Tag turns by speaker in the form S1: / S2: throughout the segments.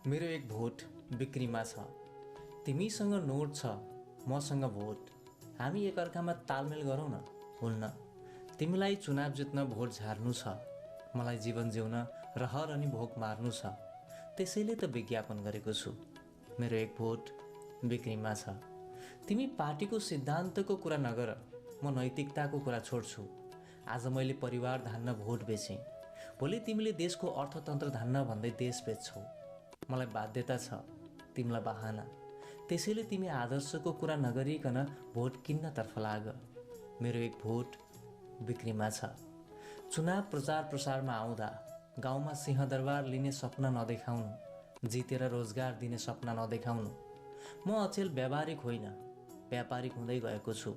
S1: मेरो एक भोट बिक्रीमा छ। तिमीसँग नोट छ, मसँग भोट। हामी एकअर्कामा तालमेल गरौँ न। हुन्न, तिमीलाई चुनाव जित्न भोट झार्नु छ, मलाई जीवन जिउन रहर अनि भोक मार्नु छ। त्यसैले त विज्ञापन गरेको छु, मेरो एक भोट बिक्रीमा छ। तिमी पार्टीको सिद्धान्तको कुरा नगर, म नैतिकताको कुरा छोड्छु। आज मैले परिवार धान्न भोट बेचेँ, भोलि तिमीले देशको अर्थतन्त्र धान्न भन्दै देश बेच्छौ। मलाई बाध्यता छ, तिमीलाई बहाना। त्यसैले तिमी आदर्शको कुरा नगरिकन भोट किन्नतर्फ लाग। मेरो एक भोट बिक्रीमा छ। चुनाव प्रचार प्रसारमा आउँदा गाउँमा सिंहदरबार लिने सपना नदेखाउनु, जितेर रोजगार दिने सपना नदेखाउनु। म अचेल व्यावहारिक होइन, व्यापारिक हुँदै गएको छु।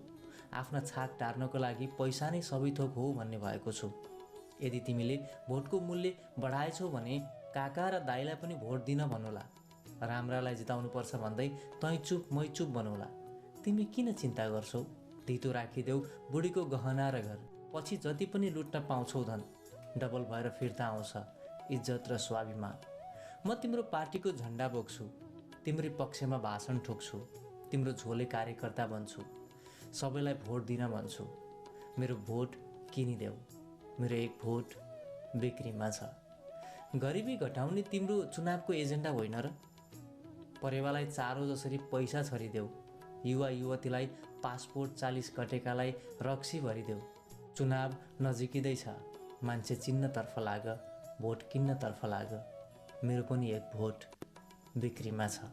S1: आफ्ना छाक टार्नको लागि पैसा नै सबै थोक हो भन्ने भएको छु। यदि तिमीले भोटको मूल्य बढाएछौ भने काका र दाइलाई पनि भोट दिन भन्नुहोला। राम्रालाई जिताउनुपर्छ भन्दै तैँ चुप मै चुप बनौला। तिमी किन चिन्ता गर्छौ? धितो राखिदेऊ बुढीको गहना र घर। पछि जति पनि लुट्न पाउँछौ धन, डबल भएर फिर्ता आउँछ इज्जत र स्वाभिमान। म तिम्रो पार्टीको झन्डा बोक्छु, तिम्रै पक्षमा भाषण ठोक्छु, तिम्रो झोले कार्यकर्ता बन्छु, सबैलाई भोट दिन भन्छु। मेरो भोट किनिदेऊ, मेरो एक भोट बिक्रीमा छ। गरिबी घटाउने तिम्रो चुनावको एजेन्डा होइन र? परेवालाई चारो जसरी पैसा छरिदेऊ, युवा युवतीलाई पासपोर्ट 40 कटेकालाई रक्सी भरिदेऊ। चुनाव नजिकिँदैछ, मान्छे चिन्नतर्फ लाग, भोट किन्नतर्फ लाग। मेरो पनि एक भोट बिक्रीमा छ।